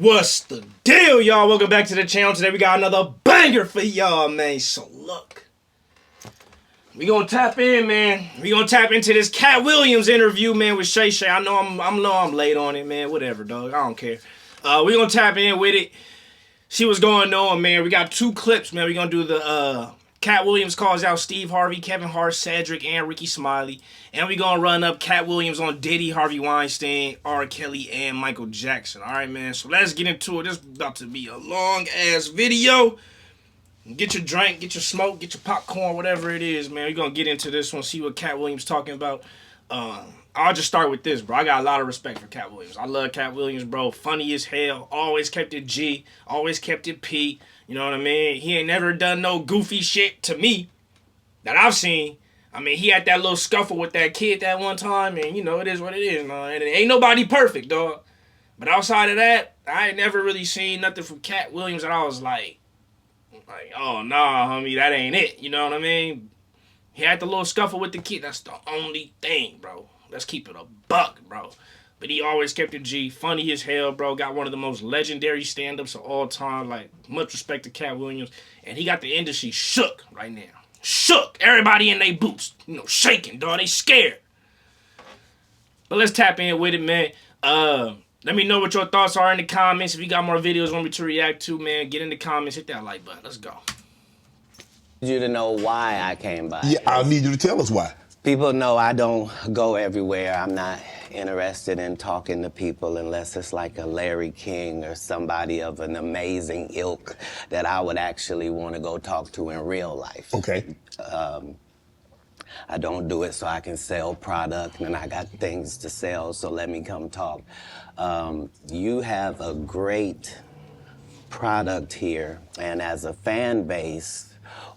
What's the deal, y'all? Welcome back to the channel. Today we got another banger for y'all, man. So look, we gonna tap in, man. We gonna tap into this Katt Williams interview, man, with Shay Shay. I know I'm late on it, man. Whatever, dog. I don't care. We gonna tap in with it. See what's going on, man. We got two clips, man. We gonna do the Katt Williams calls out Steve Harvey, Kevin Hart, Cedric, and Ricky Smiley. And we gonna run up Katt Williams on Diddy, Harvey Weinstein, R. Kelly, and Michael Jackson. Alright, man. So let's get into it. This is about to be a long-ass video. Get your drink, get your smoke, get your popcorn, whatever it is, man. We're gonna get into this one, see what Katt Williams talking about. I'll just start with this, bro. I got a lot of respect for Katt Williams. I love Katt Williams, bro. Funny as hell. Always kept it G. Always kept it P. You know what I mean? He ain't never done no goofy shit to me that I've seen. I mean, he had that little scuffle with that kid that one time, and you know, it is what it is, man. And ain't nobody perfect, dog. But outside of that, I ain't never really seen nothing from Katt Williams that I was like, oh, nah, homie, that ain't it. You know what I mean? He had the little scuffle with the kid. That's the only thing, bro. Let's keep it a buck, bro. But he always kept it G. Funny as hell, bro. Got one of the most legendary stand-ups of all time. Like, much respect to Katt Williams. And he got the industry shook right now. Shook. Everybody in their boots. You know, shaking, dog. They scared. But let's tap in with it, man. Let me know what your thoughts are in the comments. If you got more videos want me to react to, man, get in the comments. Hit that like button. Let's go. You to know why I came by. Yeah, I need you to tell us why. People know I don't go everywhere. I'm not interested in talking to people unless it's like a Larry King or somebody of an amazing ilk that I would actually want to go talk to in real life. Okay. I don't do it so I can sell product, and I got things to sell, so let me come talk. You have a great product here, and as a fan base,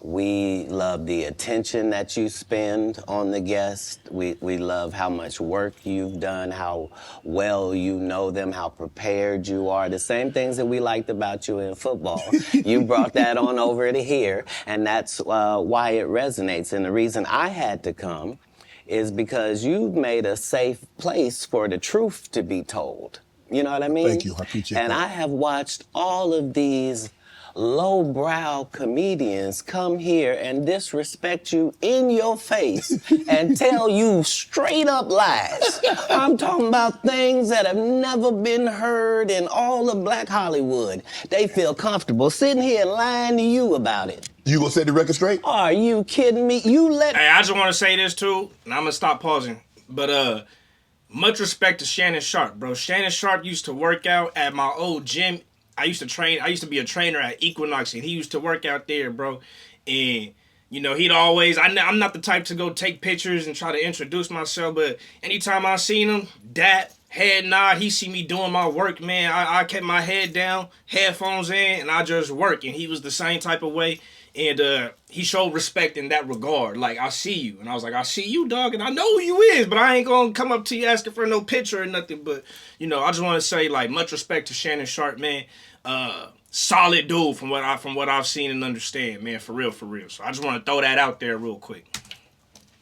we love the attention that you spend on the guests. We love how much work you've done, how well you know them, how prepared you are. The same things that we liked about you in football. You brought that on over to here, and that's why it resonates. And the reason I had to come is because you've made a safe place for the truth to be told. You know what I mean? Thank you. I appreciate that. And I have watched all of these lowbrow comedians come here and disrespect you in your face and tell you straight up lies. I'm talking about things that have never been heard in all of Black Hollywood. They feel comfortable sitting here lying to you about it. You gonna set the record straight? Are you kidding me? You let... Hey, I just want to say this too, and I'm going to stop pausing. But much respect to Shannon Sharp, bro. Shannon Sharp used to work out at my old gym. I used to be a trainer at Equinox, and he used to work out there, bro. And, you know, he'd always, I'm not the type to go take pictures and try to introduce myself, but anytime I seen him, head nod, he see me doing my work, man. I kept my head down, headphones in, and I just work. And he was the same type of way. And he showed respect in that regard. Like, I see you. And I was like, I see you, dog, and I know who you is, but I ain't going to come up to you asking for no picture or nothing. But, you know, I just want to say, like, much respect to Shannon Sharp, man. Solid dude from what I've seen and understand, man. For real, for real. So I just want to throw that out there real quick.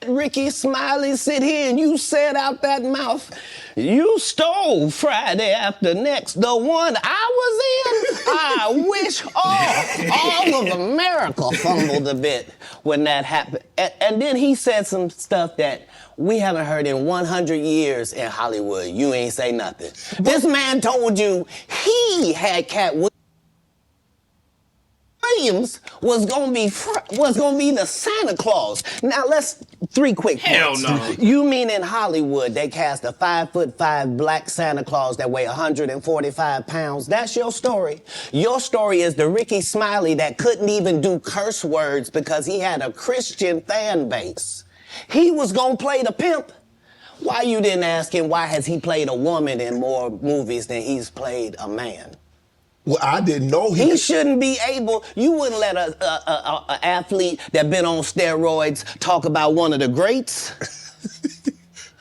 Ricky Smiley sit here and you said out that mouth, you stole Friday After Next, the one I was in. I wish all of America fumbled a bit when that happened. And then he said some stuff that we haven't heard in 100 years in Hollywood. You ain't say nothing. This man told you he had Katt Williams was gonna be the Santa Claus. Now let's three quick points. Hell no. You mean in Hollywood they cast a 5'5" black Santa Claus that weigh 145 pounds? That's your story. Your story is the Ricky Smiley that couldn't even do curse words because he had a Christian fan base. He was gonna play the pimp. Why you didn't ask him why has he played a woman in more movies than he's played a man? Well, I didn't know He shouldn't be able, you wouldn't let a athlete that been on steroids talk about one of the greats.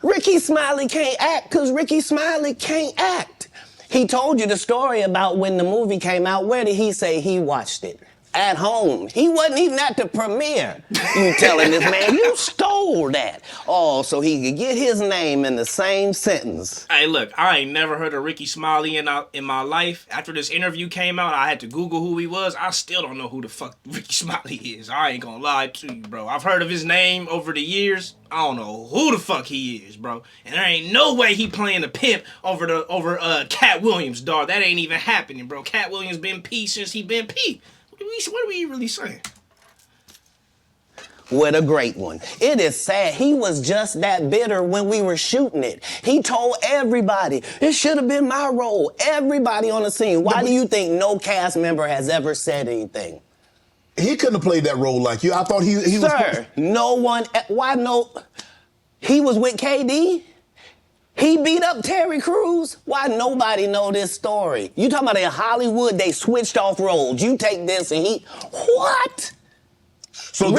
Ricky Smiley can't act because Ricky Smiley can't act. He told you the story about when the movie came out. Where did he say he watched it? at home. He wasn't even at the premiere. You telling this man, you stole that. Oh, so he could get his name in the same sentence. Hey, look, I ain't never heard of Ricky Smiley in my life. After this interview came out, I had to Google who he was. I still don't know who the fuck Ricky Smiley is. I ain't gonna lie to you, bro. I've heard of his name over the years. I don't know who the fuck he is, bro. And there ain't no way he playing a pimp over Katt Williams, dog. That ain't even happening, bro. Katt Williams been P since he been P. What are we really saying? What a great one. It is sad. He was just that bitter when we were shooting it. He told everybody, it should have been my role. Everybody on the scene. Why do you think no cast member has ever said anything? He couldn't have played that role like you. I thought he was... Sir, no one... Why no... He was with KD? He beat up Terry Crews? Why nobody know this story? You talking about in Hollywood, they switched off roles. You take this and he... What? So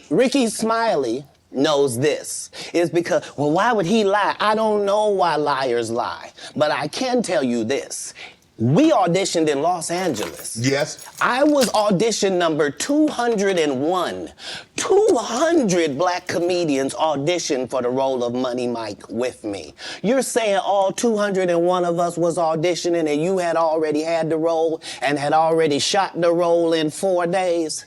Ricky Smiley knows this. It's because, well, why would he lie? I don't know why liars lie. But I can tell you this. We auditioned in Los Angeles. Yes. I was audition number 201. 200 black comedians auditioned for the role of Money Mike with me. You're saying all 201 of us was auditioning and you had already had the role and had already shot the role in 4 days?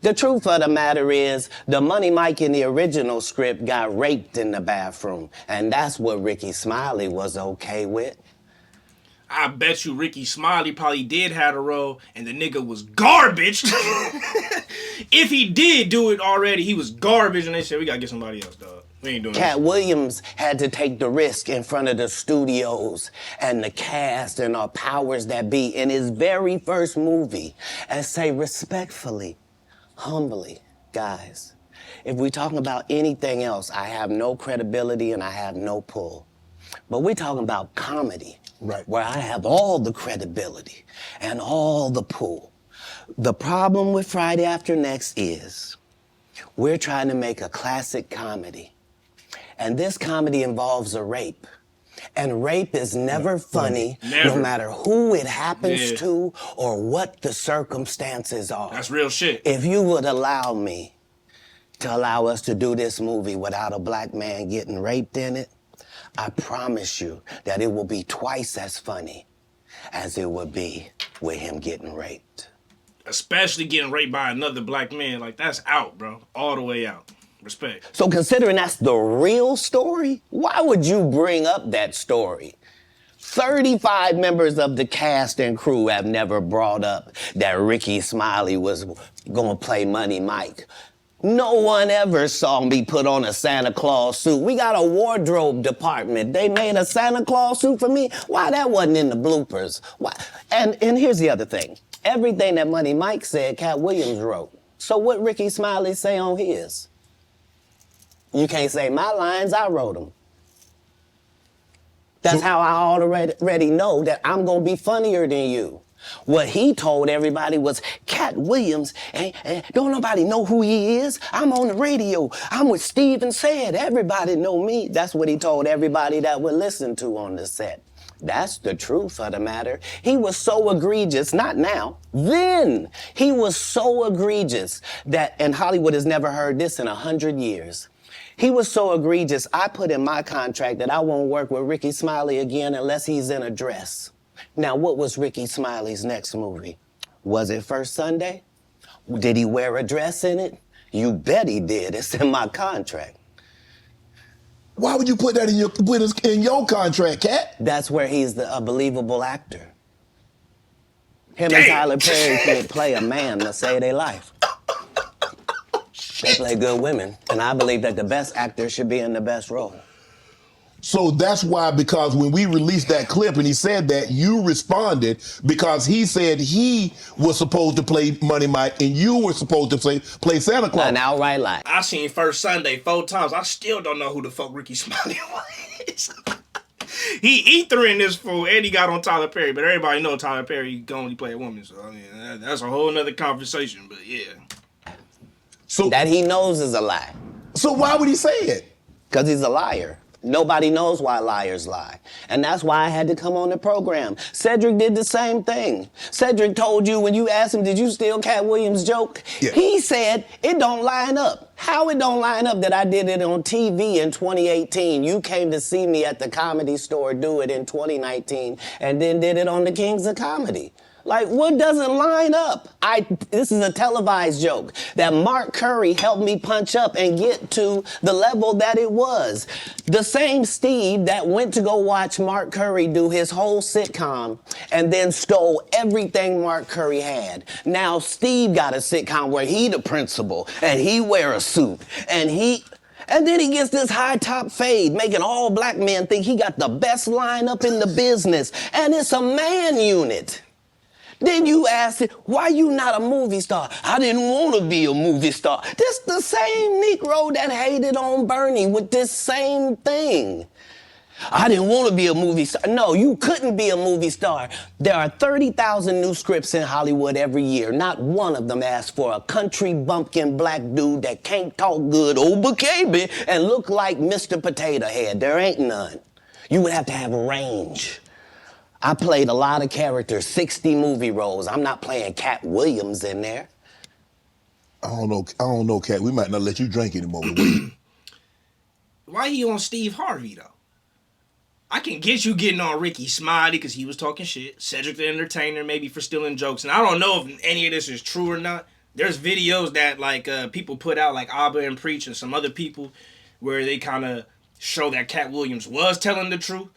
The truth of the matter is, the Money Mike in the original script got raped in the bathroom, and that's what Ricky Smiley was okay with. I bet you Ricky Smiley probably did have a role, and the nigga was garbage. If he did do it already, he was garbage, and they said, we gotta get somebody else, dog. We ain't doing Katt this. Williams had to take the risk in front of the studios and the cast and our powers that be in his very first movie and say respectfully, humbly, guys, if we're talking about anything else, I have no credibility and I have no pull. But we're talking about comedy, right, where I have all the credibility and all the pull. The problem with Friday After Next is we're trying to make a classic comedy. And this comedy involves a rape. And rape is never funny, no matter who it happens to or what the circumstances are. That's real shit. If you would allow me to allow us to do this movie without a black man getting raped in it, I promise you that it will be twice as funny as it would be with him getting raped. Especially getting raped by another black man. Like, that's out, bro. All the way out. Respect. So considering that's the real story, why would you bring up that story? 35 members of the cast and crew have never brought up that Ricky Smiley was gonna play Money Mike. No one ever saw me put on a Santa Claus suit. We got a wardrobe department. They made a Santa Claus suit for me. Why that wasn't in the bloopers? Why? And here's the other thing. Everything that Money Mike said, Katt Williams wrote. So what Ricky Smiley say on his? You can't say my lines, I wrote them. That's how I already know that I'm gonna be funnier than you. What he told everybody was, Katt Williams, don't nobody know who he is. I'm on the radio. I'm with Steven Said. Everybody know me. That's what he told everybody that would listen to on the set. That's the truth of the matter. He was so egregious, not now, then. He was so egregious that, and Hollywood has never heard this in 100 years. He was so egregious, I put in my contract that I won't work with Ricky Smiley again unless he's in a dress. Now, what was Ricky Smiley's next movie? Was it First Sunday? Did he wear a dress in it? You bet he did. It's in my contract. Why would you put that in your contract, Katt? That's where he's a believable actor. Him and Tyler Perry can't play a man to save their life. They play good women, and I believe that the best actor should be in the best role. So that's why, because when we released that clip and he said that, you responded because he said he was supposed to play Money Mike and you were supposed to play Santa Claus. An outright lie. I seen First Sunday 4 times. I still don't know who the fuck Ricky Smiley was. He threw in this fool and he got on Tyler Perry, but everybody know Tyler Perry can only play a woman, so I mean that's a whole nother conversation, but yeah. So that he knows is a lie. So why would he say it? Because he's a liar. Nobody knows why liars lie. And that's why I had to come on the program. Cedric did the same thing. Cedric told you when you asked him, did you steal Katt Williams' joke? Yeah. He said, it don't line up. How it don't line up that I did it on TV in 2018? You came to see me at the Comedy Store do it in 2019 and then did it on the Kings of Comedy. Like, what doesn't line up? This is a televised joke that Mark Curry helped me punch up and get to the level that it was. The same Steve that went to go watch Mark Curry do his whole sitcom and then stole everything Mark Curry had. Now Steve got a sitcom where he the principal and he wear a suit and then he gets this high top fade, making all black men think he got the best lineup in the business. And it's a man unit. Then you ask it, why you not a movie star? I didn't want to be a movie star. This the same Negro that hated on Bernie with this same thing. I didn't want to be a movie star. No, you couldn't be a movie star. There are 30,000 new scripts in Hollywood every year. Not one of them asks for a country bumpkin black dude that can't talk good Oba-Kaby and look like Mr. Potato Head. There ain't none. You would have to have range. I played a lot of characters, 60 movie roles. I'm not playing Katt Williams in there. I don't know, Katt. We might not let you drink anymore. Why he on Steve Harvey, though? I can get you getting on Ricky Smiley because he was talking shit. Cedric the Entertainer, maybe for stealing jokes. And I don't know if any of this is true or not. There's videos that, like, people put out, like Abba and Preach and some other people, where they kind of show that Katt Williams was telling the truth.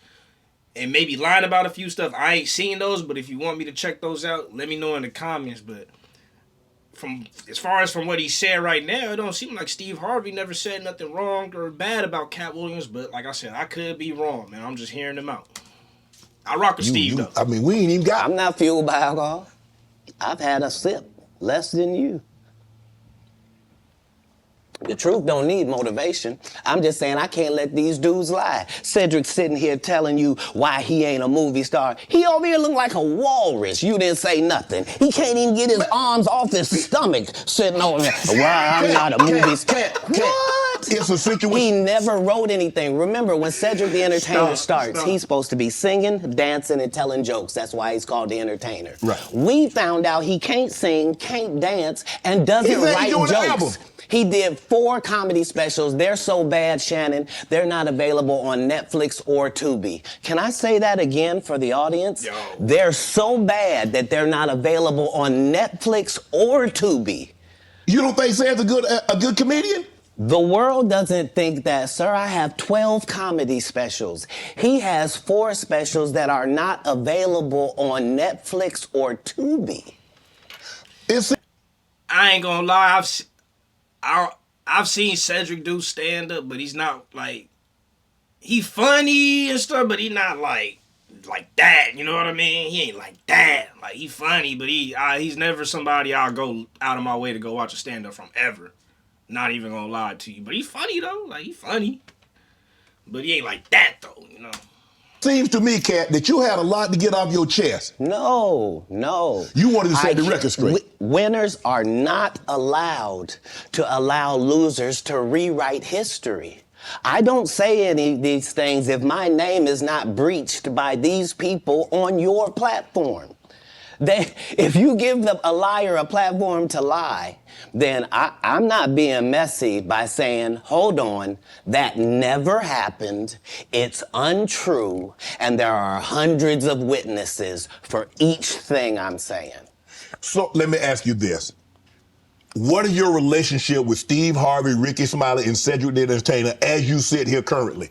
And maybe lying about a few stuff. I ain't seen those, but if you want me to check those out, let me know in the comments. But as far as what he said right now, it don't seem like Steve Harvey never said nothing wrong or bad about Katt Williams. But like I said, I could be wrong, man. I'm just hearing him out. I rock with Steve, though. I mean, we ain't even got... I'm not fueled by alcohol. I've had a sip, less than you. The truth don't need motivation. I'm just saying I can't let these dudes lie. Cedric's sitting here telling you why he ain't a movie star. He over here look like a walrus. You didn't say nothing. He can't even get his arms off his stomach sitting over there. Why I'm not a movie star. What? It's a situation. He never wrote anything. Remember, when Cedric the Entertainer starts, he's supposed to be singing, dancing, and telling jokes. That's why he's called the Entertainer. Right. We found out he can't sing, can't dance, and doesn't write jokes. He did 4 comedy specials. They're so bad, Shannon, they're not available on Netflix or Tubi. Can I say that again for the audience? Yo. They're so bad that they're not available on Netflix or Tubi. You don't think Sam's a good comedian? The world doesn't think that, sir. I have 12 comedy specials. He has 4 specials that are not available on Netflix or Tubi. I ain't gonna lie, I've seen Cedric do stand up, but he's not like, he funny and stuff, but he not like that. You know what I mean? He ain't like that. Like, he funny, but he's never somebody I'll go out of my way to go watch a stand up from ever. Not even gonna lie to you, but he's funny though. Like, he funny, but he ain't like that though. You know. Seems to me, Katt, that you had a lot to get off your chest. No. You wanted to set the record straight. Winners are not allowed to allow losers to rewrite history. I don't say any of these things if my name is not breached by these people on your platform. If you give a liar a platform to lie, then I'm not being messy by saying, hold on, that never happened, it's untrue, and there are hundreds of witnesses for each thing I'm saying. So let me ask you this. What is your relationship with Steve Harvey, Ricky Smiley, and Cedric the Entertainer as you sit here currently?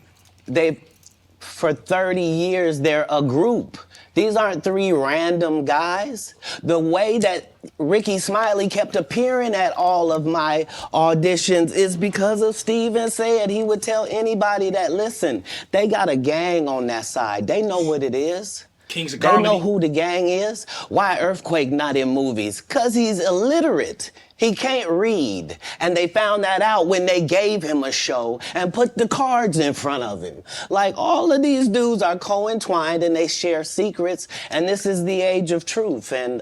For 30 years, they're a group. These aren't 3 random guys. The way that Ricky Smiley kept appearing at all of my auditions is because of Steven said he would tell anybody that, listen, they got a gang on that side. They know what it is. Kings of Comedy. They know who the gang is. Why Earthquake not in movies? Because he's illiterate. He can't read. And they found that out when they gave him a show and put the cards in front of him. Like, all of these dudes are co-entwined and they share secrets. And this is the age of truth. And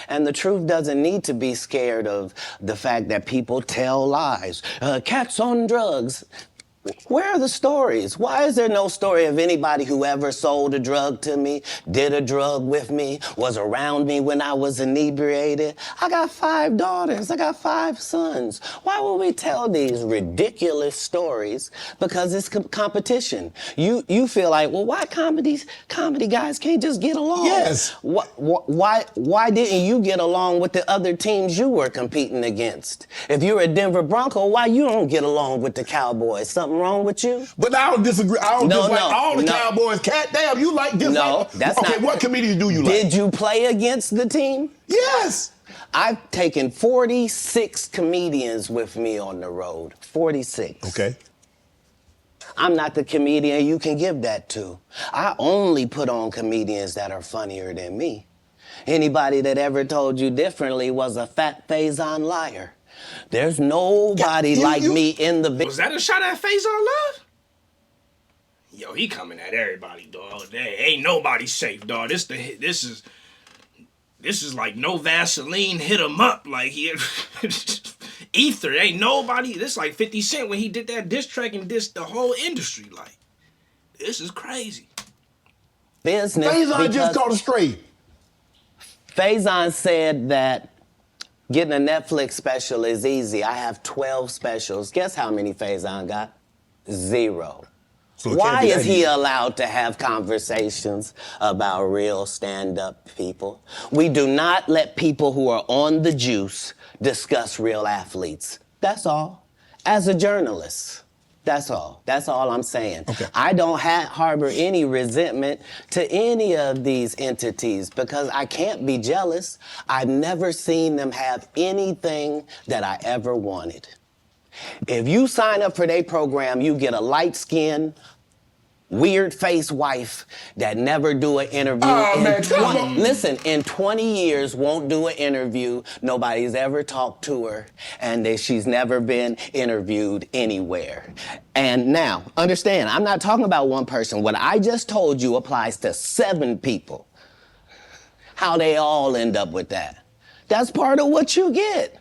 the truth doesn't need to be scared of the fact that people tell lies. Katt's on drugs. Where are the stories? Why is there no story of anybody who ever sold a drug to me, did a drug with me, was around me when I was inebriated? I got 5 daughters. I got 5 sons. Why would we tell these ridiculous stories? Because it's competition. You feel like, well, why comedy guys can't just get along? Yes. Why didn't you get along with the other teams you were competing against? If you're a Denver Bronco, why you don't get along with the Cowboys? Something wrong with you? But I don't disagree. I don't dislike all the Cowboys. Katt, damn, you like this? No, that's not. Okay, what comedians do you like? Did you play against the team? Yes. I've taken 46 comedians with me on the road. 46. Okay. I'm not the comedian you can give that to. I only put on comedians that are funnier than me. Anybody that ever told you differently was a fat Faison liar. There's nobody like me in the... Was that a shot at Faison Love? Yo, he coming at everybody, dog. Ain't nobody safe, dog. This is like no Vaseline hit him up. Like he ether. Ain't nobody. This like 50 Cent when he did that diss track and dissed the whole industry. Like, this is crazy. Business. Faison just caught a stray. Faison said that getting a Netflix special is easy. I have 12 specials. Guess how many Faison got? 0. So why is he allowed to have conversations about real stand-up people? We do not let people who are on the juice discuss real athletes. That's all. As a journalist. That's all. That's all I'm saying. Okay. I don't harbor any resentment to any of these entities because I can't be jealous. I've never seen them have anything that I ever wanted. If you sign up for their program, you get a light-skinned, weird-faced wife that never do an interview. Oh, man, come on. Listen, in 20 years, won't do an interview. Nobody's ever talked to her, and she's never been interviewed anywhere. And now, understand, I'm not talking about one person. What I just told you applies to 7 people. How they all end up with that. That's part of what you get.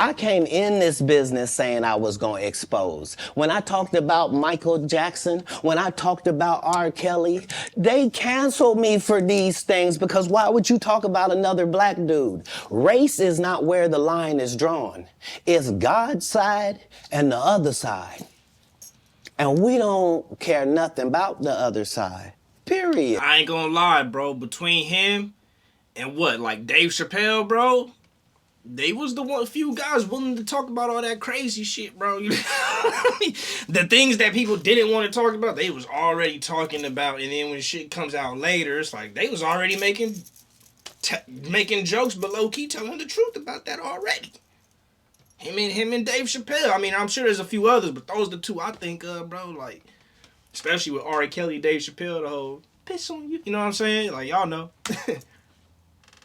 I came in this business saying I was going to expose. When I talked about Michael Jackson, when I talked about R. Kelly, they canceled me for these things because why would you talk about another black dude? Race is not where the line is drawn. It's God's side and the other side. And we don't care nothing about the other side. Period. I ain't gonna lie, bro. Between him and like Dave Chappelle, bro, they was the few guys willing to talk about all that crazy shit, bro. The things that people didn't want to talk about, they was already talking about. And then when shit comes out later, it's like they was already making jokes, but low-key telling the truth about that already. Him and Dave Chappelle. I mean, I'm sure there's a few others, but those are the 2 I think of, bro. Like, especially with R. Kelly, Dave Chappelle, the whole piss on you. You know what I'm saying? Like, y'all know.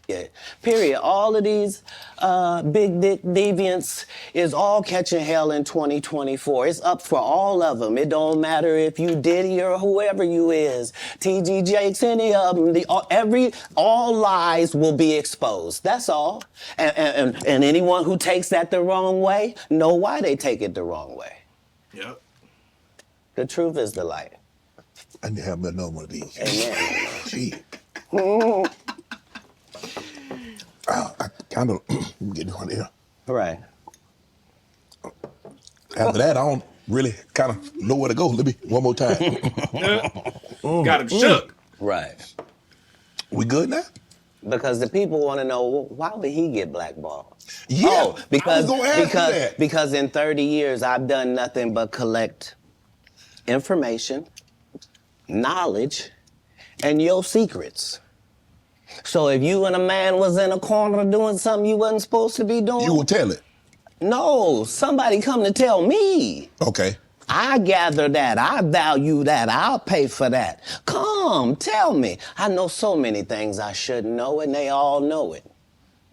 Yeah. Period. All of these big dick deviants is all catching hell in 2024. It's up for all of them. It don't matter if you Diddy or whoever you is. T.G. Jakes, any of them. All lies will be exposed. That's all. And anyone who takes that the wrong way, know why they take it the wrong way. Yep. The truth is the light. I need to have another one of these. Amen. Gee. I kind of get one here. Right. After that, I don't really kind of know where to go. Let me one more time. Got him shook. Right. We good now? Because the people want to know, well, why would he get blackballed? Yeah. Oh, because, I was gonna ask you that. because in 30 years, I've done nothing but collect information, knowledge, and your secrets. So if you and a man was in a corner doing something you wasn't supposed to be doing... You will tell it. No, somebody come to tell me. Okay. I gather that. I value that. I'll pay for that. Come, tell me. I know so many things I shouldn't know, and they all know it.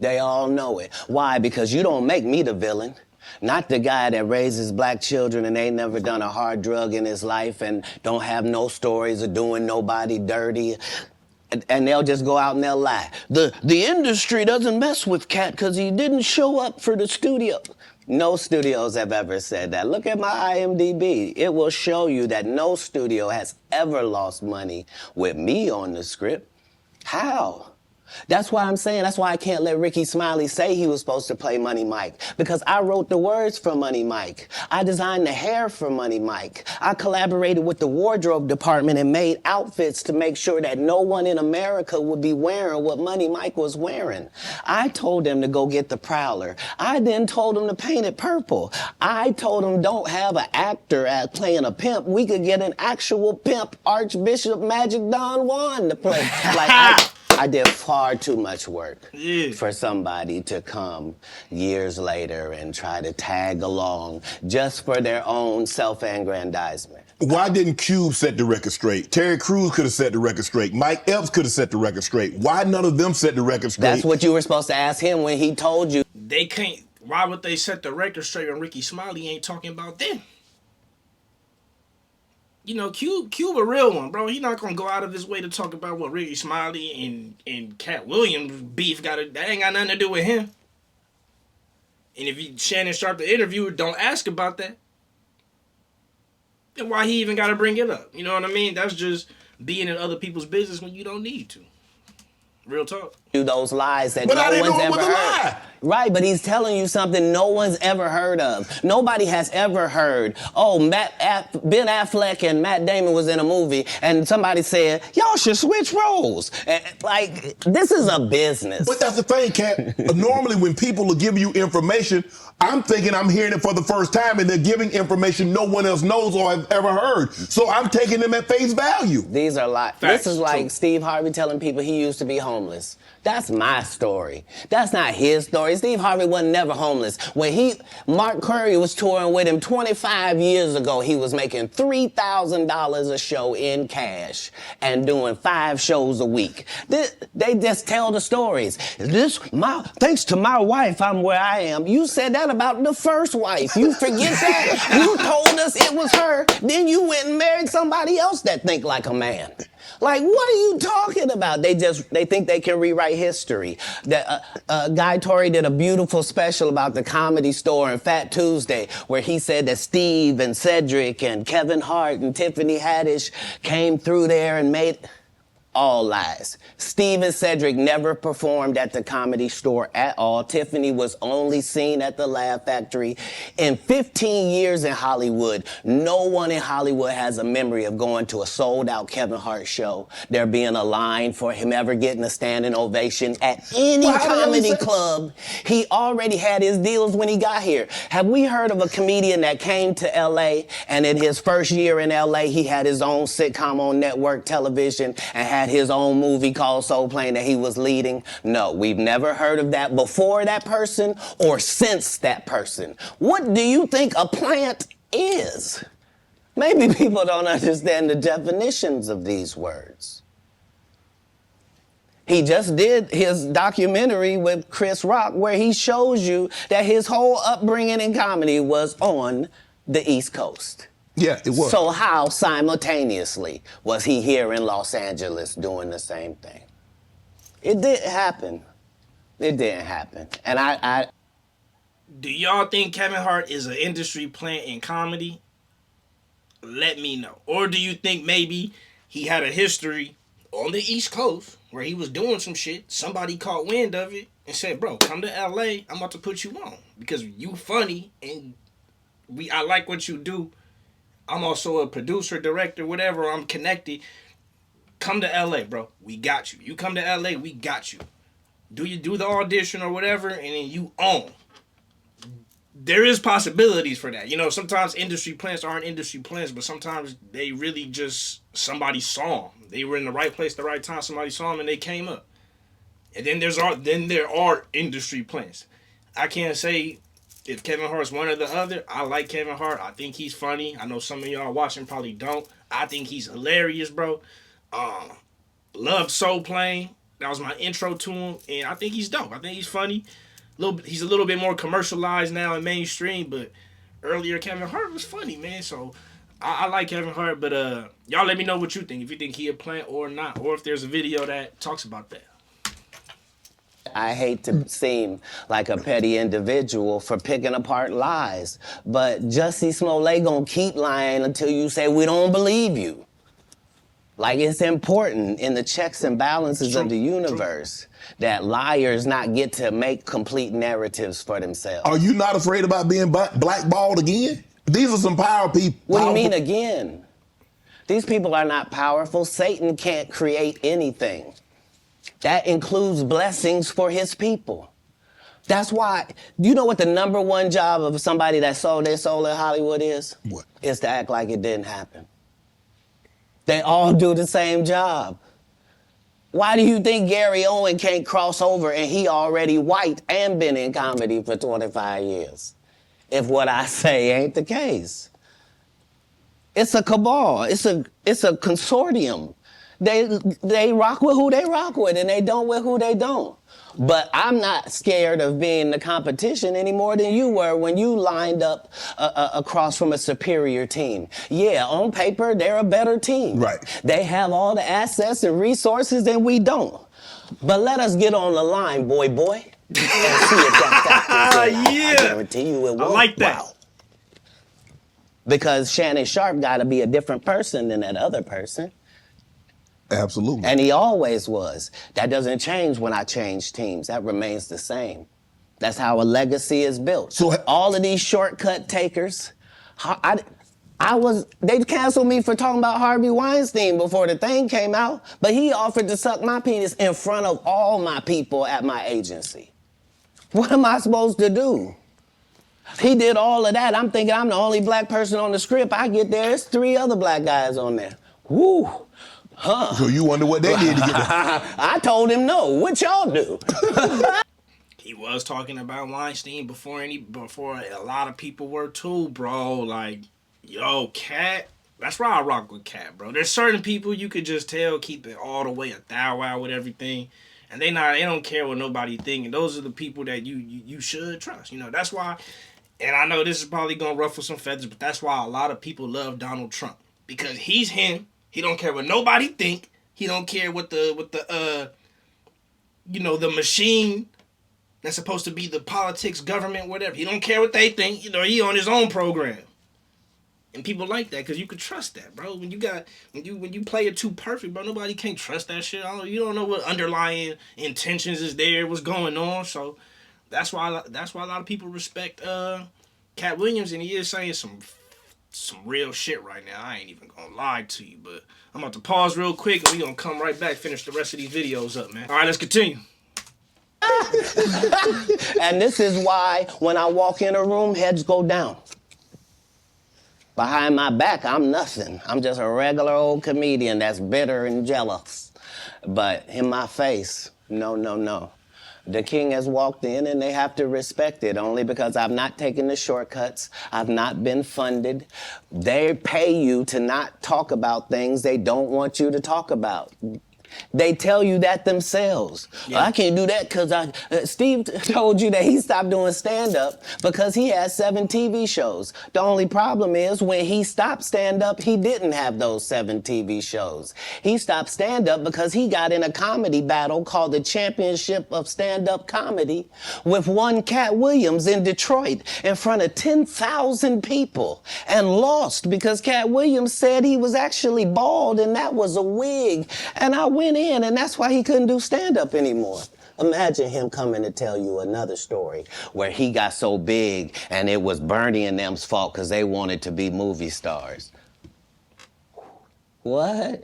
They all know it. Why? Because you don't make me the villain. Not the guy that raises black children and ain't never done a hard drug in his life and don't have no stories of doing nobody dirty. And they'll just go out and they'll lie. The industry doesn't mess with Katt because he didn't show up for the studio. No studios have ever said that. Look at my IMDb. It will show you that no studio has ever lost money with me on the script. How? That's why I'm saying, that's why I can't let Ricky Smiley say he was supposed to play Money Mike. Because I wrote the words for Money Mike. I designed the hair for Money Mike. I collaborated with the wardrobe department and made outfits to make sure that no one in America would be wearing what Money Mike was wearing. I told him to go get the Prowler. I then told him to paint it purple. I told him don't have an actor at playing a pimp. We could get an actual pimp, Archbishop Magic Don Juan to play. I did far too much work for somebody to come years later and try to tag along just for their own self-aggrandizement. Why didn't Cube set the record straight? Terry Crews could have set the record straight. Mike Epps could have set the record straight. Why none of them set the record straight? That's what you were supposed to ask him when he told you. They can't. Why would they set the record straight when Ricky Smiley ain't talking about them? You know, Cube a real one, bro. He's not gonna go out of his way to talk about what Ricky Smiley and Katt Williams beef that ain't got nothing to do with him. And if Shannon Sharp, the interviewer, don't ask about that, then why he even gotta bring it up? You know what I mean? That's just being in other people's business when you don't need to. Real talk. Those lies that But no I didn't one's know it ever was a heard. lie. Right, but he's telling you something no one's ever heard of. Nobody has ever heard, oh, Ben Affleck and Matt Damon was in a movie, and somebody said, y'all should switch roles. Like, this is a business. But that's the thing, Kat. Normally when people will give you information, I'm thinking I'm hearing it for the first time, and they're giving information no one else knows or has ever heard. So I'm taking them at face value. These are lies. This is like Steve Harvey telling people he used to be homeless. That's my story. That's not his story. Steve Harvey wasn't never homeless. When Mark Curry was touring with him 25 years ago, he was making $3,000 a show in cash and doing 5 shows a week. They just tell the stories. Thanks to my wife, I'm where I am. You said that about the first wife. You forget that? You told us it was her. Then you went and married somebody else that think like a man. Like, what are you talking about? They think they can rewrite history. Guy Torrey did a beautiful special about the Comedy Store and Fat Tuesday, where he said that Steve and Cedric and Kevin Hart and Tiffany Haddish came through there and made... All lies. Steve and Cedric never performed at the Comedy Store at all. Tiffany was only seen at the Laugh Factory. In 15 years in Hollywood, no one in Hollywood has a memory of going to a sold-out Kevin Hart show, there being a line for him ever getting a standing ovation at any comedy club. He already had his deals when he got here. Have we heard of a comedian that came to L.A. and in his first year in L.A. he had his own sitcom on network television and had his own movie called Soul Plane that he was leading? No, we've never heard of that before that person or since that person. What do you think a plant is? Maybe people don't understand the definitions of these words. He just did his documentary with Chris Rock where he shows you that his whole upbringing in comedy was on the East Coast. Yeah, it was. So how simultaneously was he here in Los Angeles doing the same thing? It didn't happen. It didn't happen. And I Do y'all think Kevin Hart is an industry plant in comedy? Let me know. Or do you think maybe he had a history on the East Coast where he was doing some shit, somebody caught wind of it and said, bro, come to LA, I'm about to put you on because you funny and I like what you do. I'm also a producer, director, whatever. I'm connected. Come to LA, bro. We got you. You come to LA, we got you. Do the audition or whatever, and then you own. There is possibilities for that. You know, sometimes industry plants aren't industry plants, but sometimes they really just, somebody saw them. They were in the right place at the right time. Somebody saw them and they came up. And then there are industry plants. I can't say if Kevin Hart's one or the other. I like Kevin Hart. I think he's funny. I know some of y'all watching probably don't. I think he's hilarious, bro. Loved Soul Plane. That was my intro to him, and I think he's dope. I think he's funny. He's a little bit more commercialized now and mainstream, but earlier Kevin Hart was funny, man. So I like Kevin Hart, but y'all let me know what you think. If you think he a plant or not, or if there's a video that talks about that. I hate to seem like a petty individual for picking apart lies, but Jussie Smollett gonna keep lying until you say we don't believe you. Like, it's important in the checks and balances of the universe that liars not get to make complete narratives for themselves. Are you not afraid about being blackballed again? These are some power people. What do you mean again? These people are not powerful. Satan can't create anything. That includes blessings for his people. That's why, you know what the number one job of somebody that sold their soul in Hollywood is? What? Is to act like it didn't happen. They all do the same job. Why do you think Gary Owen can't cross over and he already white and been in comedy for 25 years? If what I say ain't the case. It's a cabal. It's a consortium. They rock with who they rock with and they don't with who they don't. But I'm not scared of being the competition any more than you were when you lined up across from a superior team. Yeah, on paper, they're a better team. Right. They have all the assets and resources and we don't. But let us get on the line, boy, and see if that factors in. Yeah. I guarantee you it won't. I like that. Wow. Because Shannon Sharp got to be a different person than that other person. Absolutely. And he always was. That doesn't change when I change teams. That remains the same. That's how a legacy is built. So all of these shortcut takers, they canceled me for talking about Harvey Weinstein before the thing came out, but he offered to suck my penis in front of all my people at my agency. What am I supposed to do? He did all of that. I'm thinking I'm the only black person on the script. I get there, there's 3 other black guys on there. Woo. Huh. So you wonder what they did to get there. I told him no. What y'all do? He was talking about Weinstein before a lot of people were too, bro. Like, yo, Katt. That's why I rock with Katt, bro. There's certain people you could just tell keep it all the way a thou wow with everything, and they don't care what nobody think. And those are the people that you should trust. You know, that's why. And I know this is probably gonna ruffle some feathers, but that's why a lot of people love Donald Trump, because he's him. He don't care what nobody think. He don't care what the machine that's supposed to be the politics, government, whatever. He don't care what they think. You know, he on his own program. And people like that because you can trust that, bro. When you play it too perfect, bro, nobody can't trust that shit. You don't know what underlying intentions is there, what's going on. So that's why a lot of people respect Katt Williams, and he is saying some real shit right now. I ain't even gonna lie to you, but I'm about to pause real quick and we gonna come right back, finish the rest of these videos up, man. All right, let's continue. And this is why when I walk in a room, heads go down. Behind my back, I'm nothing. I'm just a regular old comedian that's bitter and jealous. But in my face, no. The king has walked in and they have to respect it only because I've not taken the shortcuts. I've not been funded. They pay you to not talk about things they don't want you to talk about. They tell you that themselves. Yeah. Well, I can't do that because Steve told you that he stopped doing stand-up because he had 7 TV shows. The only problem is when he stopped stand-up, he didn't have those 7 TV shows. He stopped stand-up because he got in a comedy battle called the Championship of Stand-Up Comedy with one Katt Williams in Detroit in front of 10,000 people and lost because Katt Williams said he was actually bald and that was a wig. And I went in, and that's why he couldn't do stand-up anymore. Imagine him coming to tell you another story where he got so big and it was Bernie and them's fault because they wanted to be movie stars. What?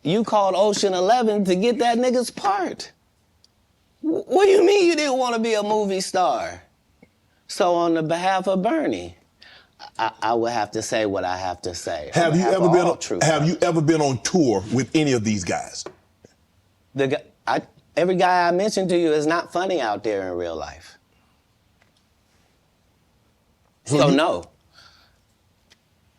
You called Ocean 11 to get that nigga's part. What do you mean you didn't want to be a movie star? So on the behalf of Bernie, I would have to say what I have to say. Have you ever been on tour with any of these guys? Every guy I mentioned to you is not funny out there in real life. So no.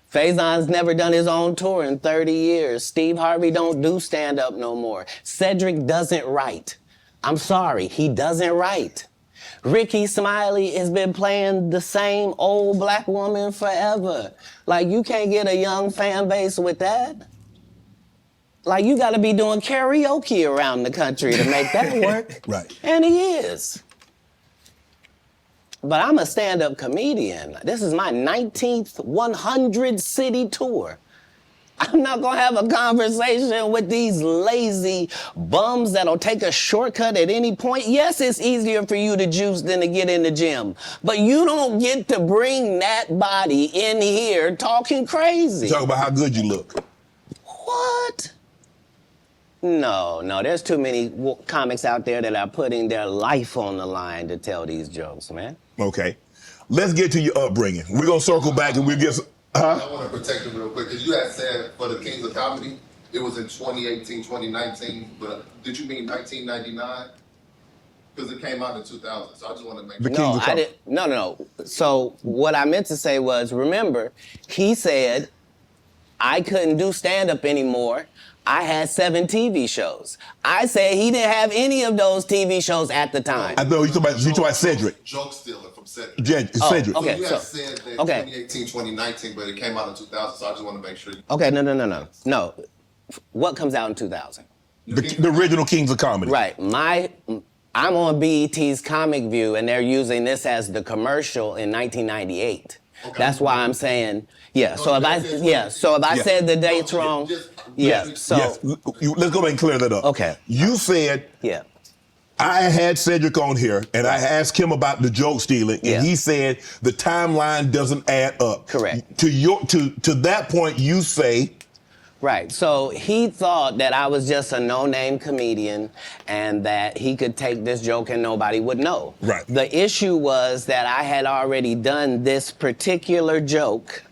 Faison's never done his own tour in 30 years. Steve Harvey don't do stand-up no more. Cedric doesn't write. I'm sorry, he doesn't write. Ricky Smiley has been playing the same old black woman forever. Like, you can't get a young fan base with that. Like, you gotta be doing karaoke around the country to make that work. Right. And he is. But I'm a stand-up comedian. This is my 19th 100-city tour. I'm not gonna have a conversation with these lazy bums that'll take a shortcut at any point. Yes, it's easier for you to juice than to get in the gym, but you don't get to bring that body in here talking crazy. Talk about how good you look. What? No, there's too many comics out there that are putting their life on the line to tell these jokes, man. Okay. Let's get to your upbringing. We're going to circle back and we'll get some... I want to protect him real quick, because you had said for the Kings of Comedy, it was in 2018, 2019, but did you mean 1999? Because it came out in 2000, so I just want to make sure. No, I didn't. No. So what I meant to say was, remember, he said I couldn't do stand-up anymore. I had 7 TV shows. I said he didn't have any of those TV shows at the time. I know you talking about Cedric. Joke stealer from Cedric. Cedric. Okay. So you had said that 2018, 2019, but it came out in 2000, so I just want to make sure. Okay, no. What comes out in 2000? The original Kings of Comedy. Right. I'm on BET's Comic View, and they're using this as the commercial in 1998. Okay. That's why I'm saying, yeah. So if I said the dates wrong, Let's go back and clear that up. Okay. You said, I had Cedric on here, and I asked him about the joke stealing, and he said the timeline doesn't add up. Correct. To that point, you say. Right. So he thought that I was just a no-name comedian and that he could take this joke and nobody would know. Right. The issue was that I had already done this particular joke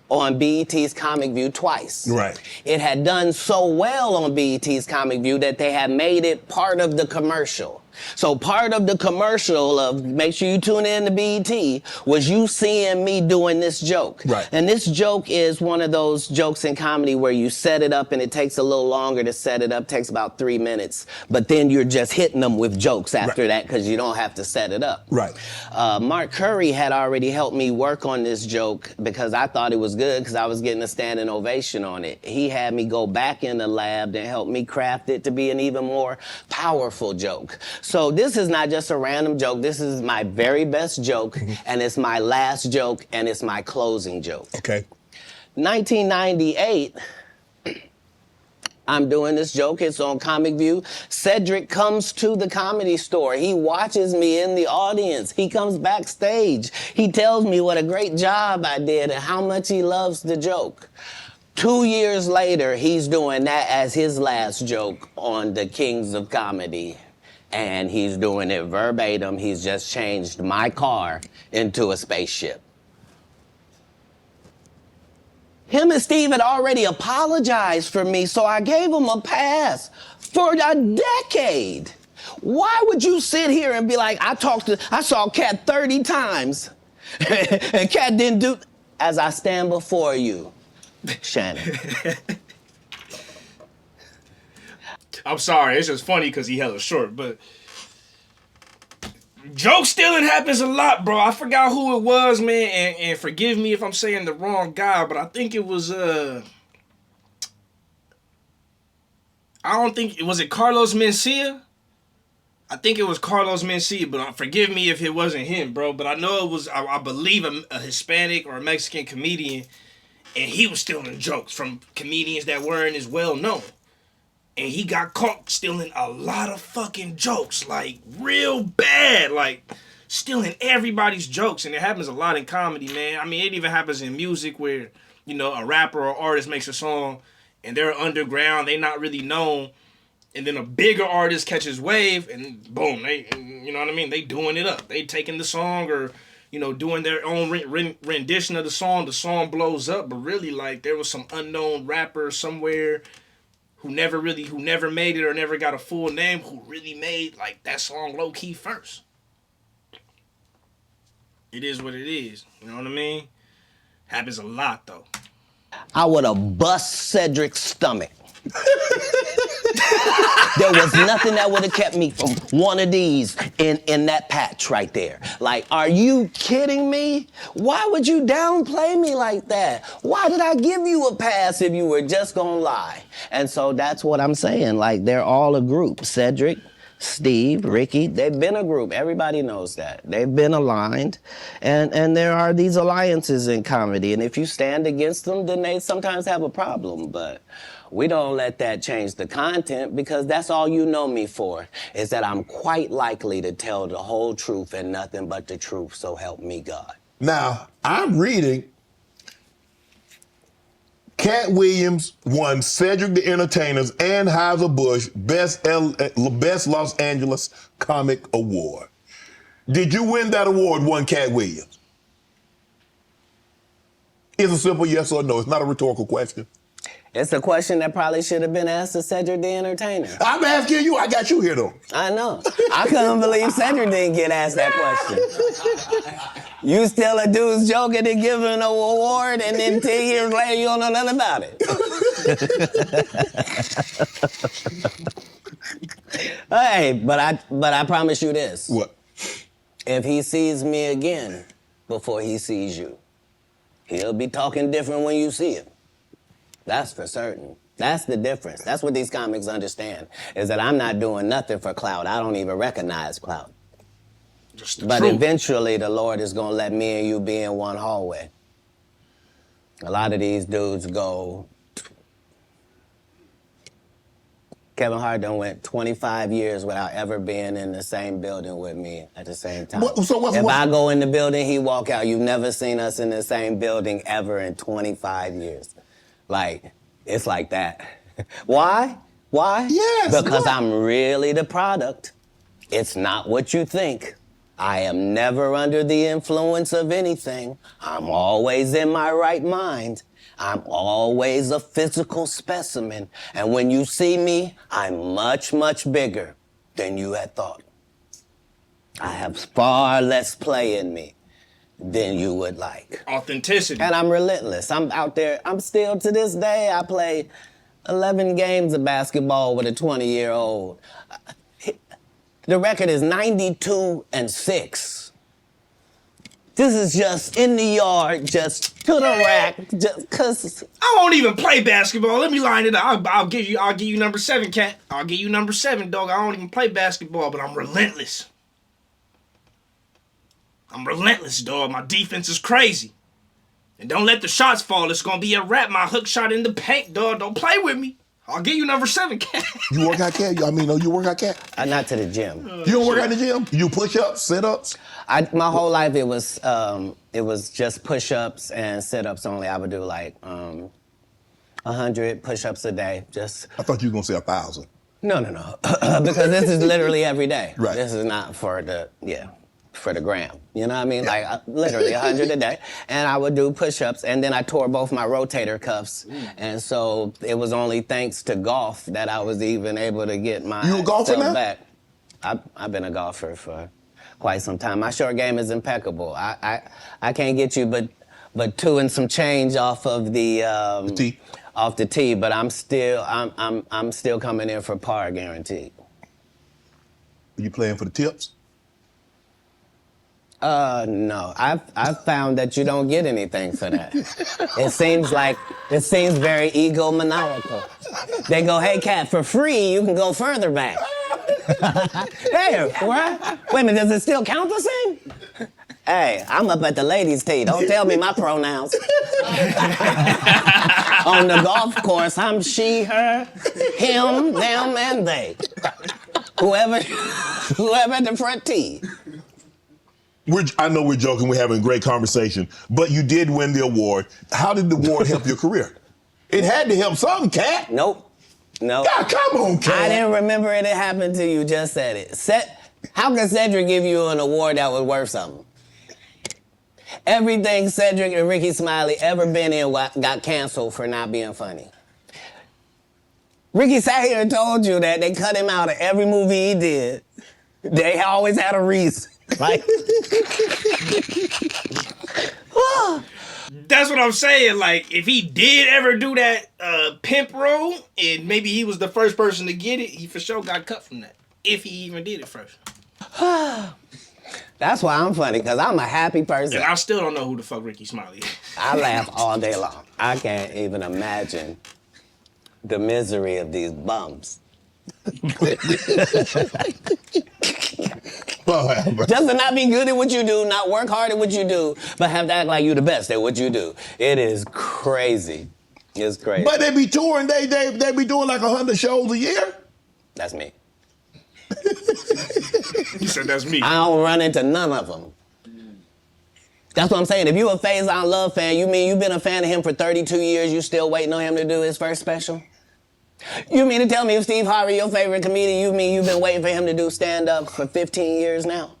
on BET's Comic View twice. Right. It had done so well on BET's Comic View that they had made it part of the commercial. So part of the commercial of make sure you tune in to BET was you seeing me doing this joke. Right. And this joke is one of those jokes in comedy where you set it up and it takes a little longer to set it up, takes about 3 minutes, but then you're just hitting them with jokes after that because you don't have to set it up. Right. Mark Curry had already helped me work on this joke because I thought it was good because I was getting a standing ovation on it. He had me go back in the lab and help me craft it to be an even more powerful joke. So this is not just a random joke. This is my very best joke, and it's my last joke, and it's my closing joke. Okay. 1998, I'm doing this joke. It's on Comic View. Cedric comes to the Comedy Store. He watches me in the audience. He comes backstage. He tells me what a great job I did and how much he loves the joke. 2 years later, he's doing that as his last joke on the Kings of Comedy. And he's doing it verbatim. He's just changed my car into a spaceship. Him and Steve had already apologized for me, so I gave him a pass for a decade. Why would you sit here and be like, I saw Katt 30 times, and Katt didn't do, as I stand before you, Shannon. I'm sorry, it's just funny because he hella short, but joke stealing happens a lot, bro. I forgot who it was, man, and forgive me if I'm saying the wrong guy, but I think it was, was it Carlos Mencia? I think it was Carlos Mencia, but forgive me if it wasn't him, bro, but I know it was, I believe, a Hispanic or a Mexican comedian, and he was stealing jokes from comedians that weren't as well known. And he got caught stealing a lot of fucking jokes, like real bad, like stealing everybody's jokes. And it happens a lot in comedy, man. I mean, it even happens in music where, you know, a rapper or artist makes a song and they're underground, they not really known. And then a bigger artist catches wave and boom, you know what I mean? They doing it up. They taking the song or, you know, doing their own rendition of the song blows up. But really, like, there was some unknown rapper somewhere who never made it or never got a full name, who really made, like, that song low-key first. It is what it is. You know what I mean? Happens a lot, though. I would have bust Cedric's stomach. There was nothing that would have kept me from one of these in that patch right there. Like, are you kidding me? Why would you downplay me like that? Why did I give you a pass if you were just gonna lie? And so that's what I'm saying. Like, they're all a group. Cedric, Steve, Ricky, they've been a group. Everybody knows that. They've been aligned. And there are these alliances in comedy. And if you stand against them, then they sometimes have a problem. But we don't let that change the content, because that's all you know me for, is that I'm quite likely to tell the whole truth and nothing but the truth, so help me God. Now, I'm reading Katt Williams won Cedric the Entertainer's Anheuser-Busch Best Los Angeles Comic Award. Did you win that award, won Katt Williams? It's a simple yes or no. It's not a rhetorical question. It's a question that probably should have been asked to Cedric the Entertainer. I'm asking you. I got you here, though. I know. I couldn't believe Cedric didn't get asked that question. You still a dude's joking and giving an award, and then 10 years later you don't know nothing about it. Hey, but I promise you this. What? If he sees me again before he sees you, he'll be talking different when you see him. That's for certain. That's the difference. That's what these comics understand, is that I'm not doing nothing for clout. I don't even recognize clout. But eventually the Lord is going to let me and you be in one hallway. A lot of these dudes go... Kevin Hart done went 25 years without ever being in the same building with me at the same time. If I go in the building, he walk out. You've never seen us in the same building ever in 25 years. Like, it's like that. Why? Why? Yes. Because I'm really the product. It's not what you think. I am never under the influence of anything. I'm always in my right mind. I'm always a physical specimen. And when you see me, I'm much, much bigger than you had thought. I have far less play in me than you would like. Authenticity. And I'm relentless. I'm out there. I'm still, to this day, I play 11 games of basketball with a 20-year-old. The record is 92-6. This is just in the yard, just to the rack, just cause. I won't even play basketball. Let me line it up. I'll give you number 7, Katt. I'll give you number 7, dog. I don't even play basketball, but I'm relentless. I'm relentless, dog. My defense is crazy. And don't let the shots fall. It's gonna be a wrap. My hook shot in the paint, dog. Don't play with me. I'll give you number 7, Katt. You work out, Katt? You work out, Katt? Not to the gym. You don't work out in the gym? You push-ups, sit-ups? My whole life it was just push-ups and sit-ups only. I would do like 100 push-ups a day. Just. I thought you were gonna say 1,000. No. Because this is literally every day. Right. This is not for the gram. You know what I mean? Yeah. Like literally 100 a day. And I would do push-ups, and then I tore both my rotator cuffs. And so it was only thanks to golf that I was even able to get my You a golfer now? back. I've been a golfer for quite some time. My short game is impeccable. I can't get you but 2 and some change off of the tee. Off the tee, but I'm still coming in for par guaranteed. Are you playing for the tips? No. I've found that you don't get anything for that. It seems very egomaniacal. They go, hey, Katt, for free, you can go further back. Hey, what? Wait a minute, does it still count the same? Hey, I'm up at the ladies' tee. Don't tell me my pronouns. On the golf course, I'm she, her, him, them, and they. Whoever at the front tee. I know we're joking, we're having a great conversation, but you did win the award. How did the award help your career? It had to help something, Katt. Nope. God, come on, Katt. I didn't remember it happened to you, just said it. How can Cedric give you an award that was worth something? Everything Cedric and Ricky Smiley ever been in got canceled for not being funny. Ricky sat here and told you that they cut him out of every movie he did. They always had a reason. Like, That's what I'm saying. Like, if he did ever do that pimp role, and maybe he was the first person to get it, he for sure got cut from that. If he even did it first. That's why I'm funny, because I'm a happy person. And I still don't know who the fuck Ricky Smiley is. I laugh all day long. I can't even imagine the misery of these bums. Just to not be good at what you do, not work hard at what you do, but have to act like you the best at what you do. It is crazy. It's crazy. But they be touring, they be doing like 100 shows a year. That's me. You said that's me. I don't run into none of them. That's what I'm saying. If you a Faison Love fan, you mean you've been a fan of him for 32 years, you still waiting on him to do his first special? You mean to tell me if Steve Harvey, your favorite comedian, you mean you've been waiting for him to do stand-up for 15 years now?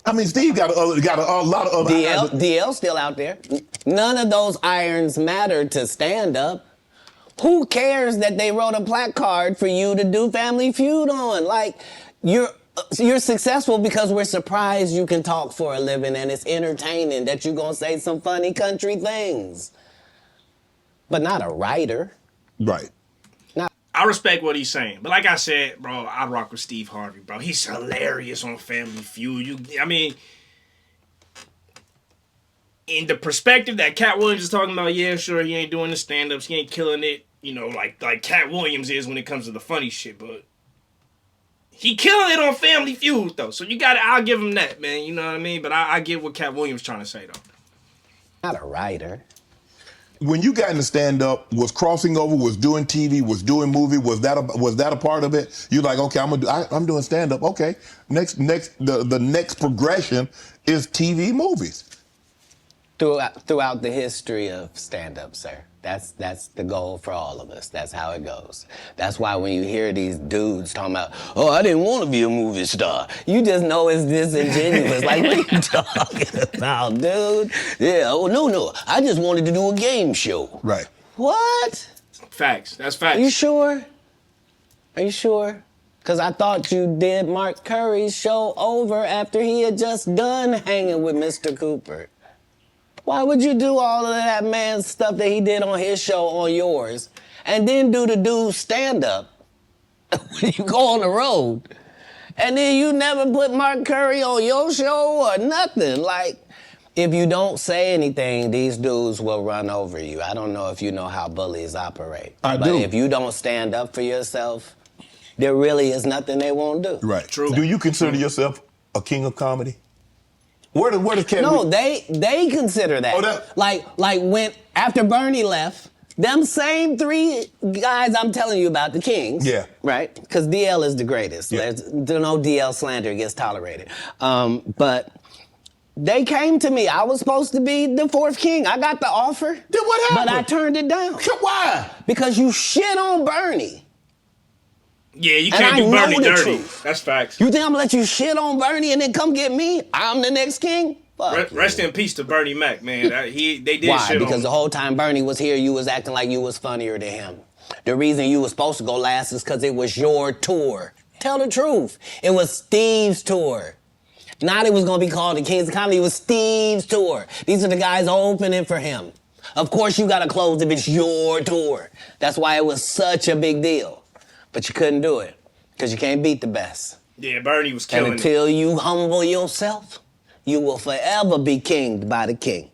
I mean, Steve got a lot of other... DL's still out there. None of those irons matter to stand-up. Who cares that they wrote a placard for you to do Family Feud on? Like, you're successful because we're surprised you can talk for a living and it's entertaining that you're gonna say some funny country things. But not a writer. Right. I respect what he's saying. But like I said, bro, I rock with Steve Harvey, bro. He's hilarious on Family Feud. I mean, in the perspective that Katt Williams is talking about, yeah, sure, he ain't doing the stand-ups, he ain't killing it, you know, like Katt Williams is when it comes to the funny shit, but he killing it on Family Feud, though. So I'll give him that, man. You know what I mean? But I get what Katt Williams trying to say, though. Not a writer. When you got into stand-up, was crossing over, was doing TV, was doing movie, was that a part of it? You like, okay, I'm doing stand-up. Okay, the next progression is TV movies. Throughout the history of stand-up, sir. That's the goal for all of us. That's how it goes. That's why when you hear these dudes talking about, oh, I didn't want to be a movie star, you just know it's disingenuous. Like, what are you talking about, dude? Yeah, oh, no, I just wanted to do a game show. Right. What? Facts. That's facts. Are you sure? Are you sure? Because I thought you did Mark Curry's show over after he had just done hanging with Mr. Cooper. Why would you do all of that man's stuff that he did on his show on yours and then do the dude's stand-up when you go on the road? And then you never put Mark Curry on your show or nothing. Like, if you don't say anything, these dudes will run over you. I don't know if you know how bullies operate. I but do. If you don't stand up for yourself, there really is nothing they won't do. Right. True. Do you consider yourself a king of comedy? Where does Katt? No, they consider that. Oh, that. Like when after Bernie left, them same three guys I'm telling you about, the Kings. Yeah. Right? Because DL is the greatest. Yeah. There's no DL slander gets tolerated. But they came to me. I was supposed to be the fourth king. I got the offer. Then what happened? But I turned it down. Why? Because you shit on Bernie. Yeah, you And can't I do know Bernie the dirty. truth. That's facts. You think I'm gonna let you shit on Bernie and then come get me? I'm the next king? Fuck you. Rest in peace to Bernie Mac, man. They did Why? shit Because on the whole time Bernie was here, you was acting like you was funnier than him. The reason you was supposed to go last is because it was your tour. Tell the truth. It was Steve's tour. Not it was going to be called the Kings of Comedy. It was Steve's tour. These are the guys opening for him. Of course you got to close if it's your tour. That's why it was such a big deal. But you couldn't do it because you can't beat the best. Yeah, Bernie was And killing it. until you humble yourself, you will forever be kinged by the king.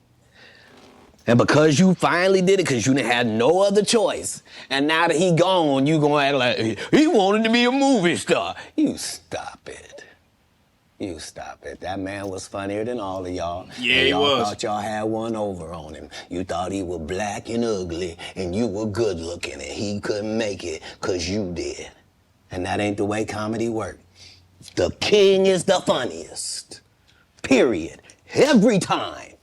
And because you finally did it, because you didn't have no other choice, and now that he gone, you gonna act like he wanted to be a movie star. You stop it. You stop it. That man was funnier than all of y'all. Yeah, and he y'all was. thought y'all had one over on him. You thought he was black and ugly, and you were good looking, and he couldn't make it because you did. And that ain't the way comedy works. The king is the funniest. Period. Every time.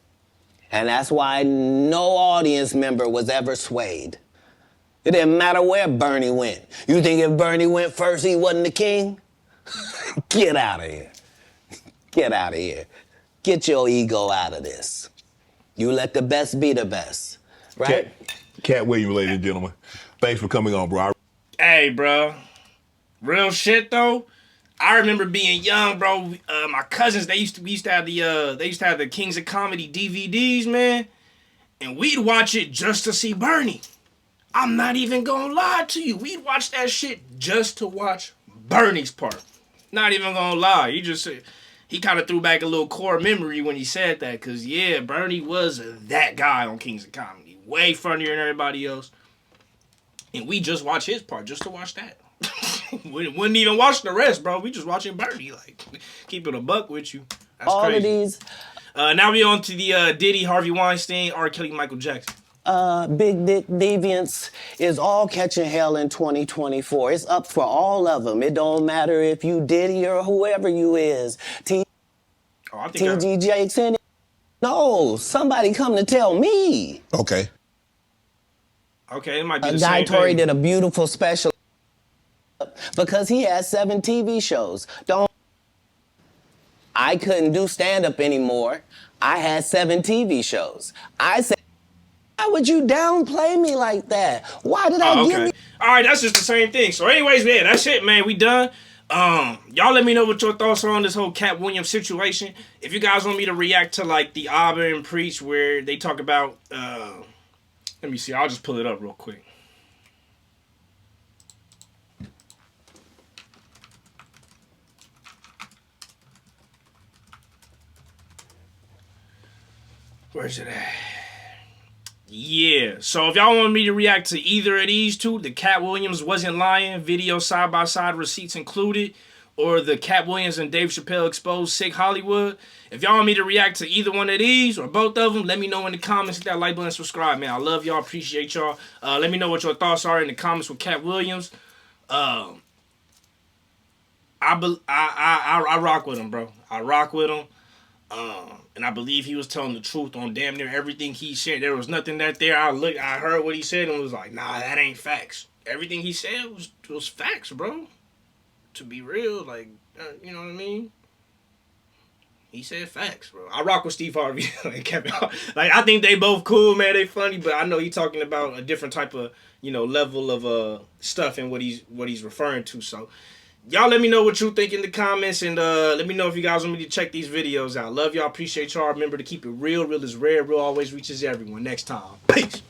And that's why no audience member was ever swayed. It didn't matter where Bernie went. You think if Bernie went first, he wasn't the king? Get out of here. Get out of here. Get your ego out of this. You let the best be the best. Right? Katt Williams, ladies and gentlemen. Thanks for coming on, bro. Hey, bro. Real shit, though. I remember being young, bro. My cousins, we used to have the Kings of Comedy DVDs, man, and we'd watch it just to see Bernie. I'm not even gonna lie to you. We'd watch that shit just to watch Bernie's part. Not even gonna lie. He kind of threw back a little core memory when he said that, cause yeah, Bernie was that guy on Kings of Comedy, way funnier than everybody else, and we just watch his part just to watch that. We wouldn't even watch the rest, bro. We just watching Bernie, like keep it a buck with you. That's all crazy. of these Now we on to the Diddy, Harvey Weinstein, R. Kelly, Michael Jackson. big dick deviants is all catching hell in 2024. It's up for all of them. It don't matter if you Diddy or whoever you is. TG Jakes in it. No, somebody come to tell me. Okay. Okay, it might be A the guy same Tory thing. did a beautiful special because he has 7 TV shows. I couldn't do stand-up anymore. I had 7 TV shows. I said, why would you downplay me like that? Why did I give you... All right, that's just the same thing. So anyways, man, that's it, man. We done. Y'all let me know what your thoughts are on this whole Katt Williams situation. If you guys want me to react to like the Auburn Preach where they talk about... let me see. I'll just pull it up real quick. Where's it at? Yeah, so if y'all want me to react to either of these two, the Katt Williams wasn't lying, video side-by-side receipts included, or the Katt Williams and Dave Chappelle exposed sick Hollywood, if y'all want me to react to either one of these or both of them, let me know in the comments. Hit that like button and subscribe, man. I love y'all, appreciate y'all. Let me know what your thoughts are in the comments with Katt Williams. I rock with him, bro. I rock with him. And I believe he was telling the truth on damn near everything he said. There was nothing that there. I heard what he said and was like, nah, that ain't facts. Everything he said was facts, bro. To be real, like, you know what I mean? He said facts, bro. I rock with Steve Harvey and Kevin Hart. Like, I think they both cool, man. They funny, but I know he's talking about a different type of, level of stuff and what he's referring to. So, y'all let me know what you think in the comments, and let me know if you guys want me to check these videos out. Love y'all, appreciate y'all. Remember to keep it real. Real is rare. Real always reaches everyone. Next time. Peace.